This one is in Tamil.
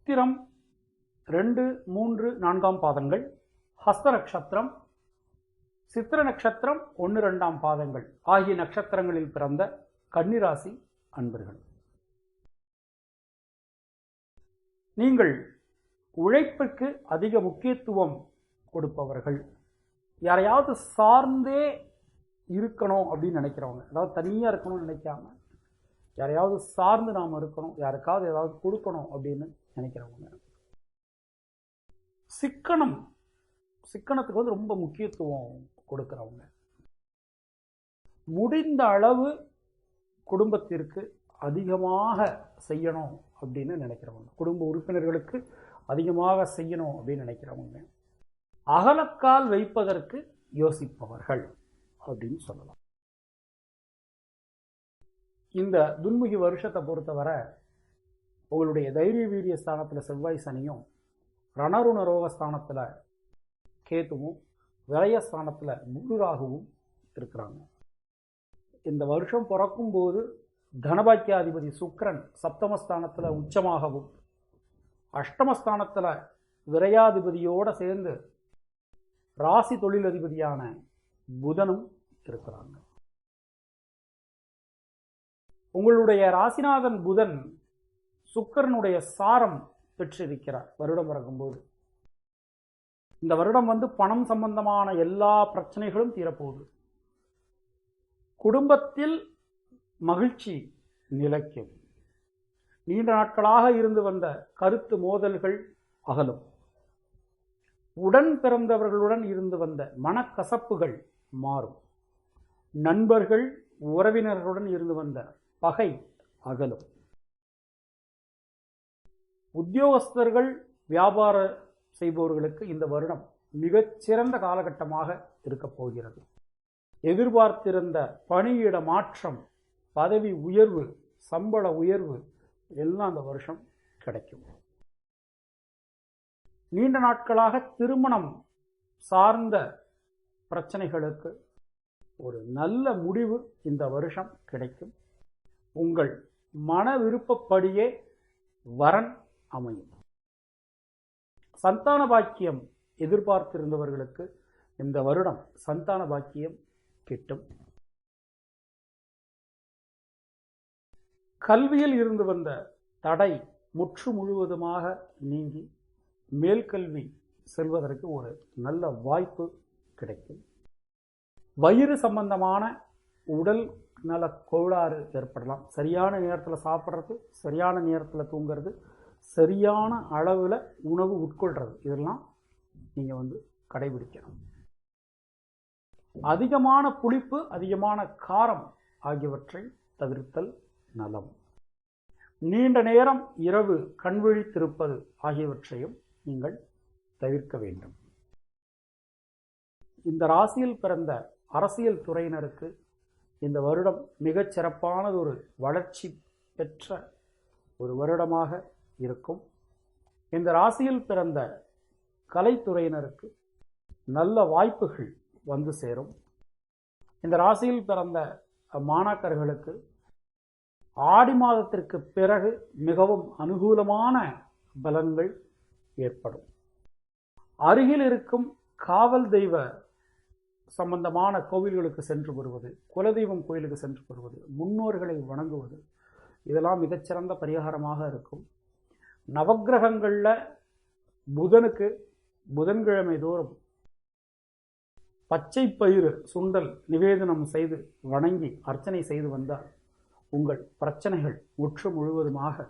உத்திரம் 2, 3, 4ஆம் பாதங்கள், ஹஸ்த நட்சத்திரம், சித்திர நட்சத்திரம் 1, 2ஆம் பாதங்கள் ஆகிய நட்சத்திரங்களில் பிறந்த கன்னிராசி அன்பர்கள். நீங்கள் உழைப்புக்கு அதிக முக்கியத்துவம் கொடுப்பவர்கள். யாரையாவது சார்ந்தே இருக்கணும் அப்படின்னு நினைக்கிறவங்க, அதாவது தனியாக இருக்கணும்னு நினைக்காம யாரையாவது சார்ந்து நாம் இருக்கணும், யாருக்காவது ஏதாவது கொடுக்கணும் அப்படின்னு நினைக்கிறவங்க. சிக்கனத்துக்கு வந்து ரொம்ப முக்கியத்துவம் கொடுக்கிறவங்க. முடிந்த அளவு குடும்பத்திற்கு அதிகமாக செய்யணும் அப்படின்னு நினைக்கிறவங்க, குடும்ப உறுப்பினர்களுக்கு அதிகமாக செய்யணும் அப்படின்னு நினைக்கிறவங்க. அகலக்கால் வைப்பதற்கு யோசிப்பவர்கள் அப்படின்னு சொல்லலாம். இந்த துன்முகி வருஷத்தை பொறுத்தவரை உங்களுடைய தைரிய வீரிய ஸ்தானத்தில் செவ்வாய் சனியும், ரணருண ரோக ஸ்தானத்தில் கேதுவும், விரயஸ்தானத்தில் குரு ராகுவும் இருக்கிறாங்க. இந்த வருஷம் பிறக்கும் போது தனபாக்கியாதிபதி சுக்கிரன் சப்தமஸ்தானத்தில் உச்சமாகவும், அஷ்டமஸ்தானத்தில் விரையாதிபதியோடு சேர்ந்து ராசி தொழிலதிபதியான புதனும் இருக்கிறாங்க. உங்களுடைய ராசிநாதன் புதன் சுக்கிரனுடைய சாரம் பெற்றிருக்கிறார் வருடம் பிறக்கும்போது. இந்த வருடம் வந்து பணம் சம்பந்தமான எல்லா பிரச்சனைகளும் தீரப்போகுது. குடும்பத்தில் மகிழ்ச்சி நிலைக்கும். நீண்ட நாட்களாக இருந்து வந்த கருத்து மோதல்கள் அகலும். உடன் பிறந்தவர்களுடன் இருந்து வந்த மனக்கசப்புகள் மாறும். நண்பர்கள் உறவினர்களுடன் இருந்து வந்த பகை அகலும். உத்தியோகஸ்தர்கள் வியாபார செய்பவர்களுக்கு இந்த வருடம் மிகச்சிறந்த காலகட்டமாக இருக்கப் போகிறது. எதிர்பார்த்திருந்த பணியிட மாற்றம், பதவி உயர்வு, சம்பள உயர்வு எல்லாம் அந்த வருஷம் கிடைக்கும். நீண்ட நாட்களாக திருமணம் சார்ந்த பிரச்சனைகளுக்கு ஒரு நல்ல முடிவு இந்த வருஷம் கிடைக்கும். உங்கள் மன விருப்பப்படியே வரன் அமையும். சந்தான பாக்கியம் எதிர்பார்த்திருந்தவர்களுக்கு இந்த வருடம் சந்தான பாக்கியம் கிட்டும். கல்வியில் இருந்து வந்த தடை முற்று முழுவதுமாக நீங்கி மேல்கல்வி செல்வதற்கு ஒரு நல்ல வாய்ப்பு கிடைக்கும். வயிறு சம்பந்தமான உடல் நல கோளாறு ஏற்படலாம். சரியான நேரத்தில் சாப்பிட்றது, சரியான நேரத்தில் தூங்கிறது, சரியான அளவில் உணவு உட்கொள்றது, இதெல்லாம் நீங்கள் வந்து கடைபிடிக்கணும். அதிகமான புளிப்பு, அதிகமான காரம் ஆகியவற்றை தவிர்த்தல் நலம். நீண்ட நேரம் இரவு கண்விழித்திருப்பது ஆகியவற்றையும் நீங்கள் தவிர்க்க வேண்டும். இந்த ராசியில் பிறந்த அரசியல் துறையினருக்கு இந்த வருடம் மிகச் சிறப்பானது ஒரு வளர்ச்சி பெற்ற ஒரு வருடமாக இருக்கும். இந்த ராசியில் பிறந்த கலைத்துறையினருக்கு நல்ல வாய்ப்புகள் வந்து சேரும். இந்த ராசியில் பிறந்த மாணாக்கர்களுக்கு ஆடி மாதத்திற்கு பிறகு மிகவும் அனுகூலமான பலன்கள் ஏற்படும். அருகில் இருக்கும் காவல் தெய்வ சம்பந்தமான கோவில்களுக்கு சென்று வருவது, குலதெய்வம் கோயிலுக்கு சென்று வருவது, முன்னோர்களை வணங்குவது, இதெல்லாம் மிகச்சிறந்த பரிகாரமாக இருக்கும். நவக்கிரகங்களில் புதனுக்கு புதன்கிழமை தோறும் பச்சை பயிறு சுண்டல் நிவேதனம் செய்து வணங்கி அர்ச்சனை செய்து வந்தால் உங்கள் பிரச்சனைகள் முற்று முழுவதுமாக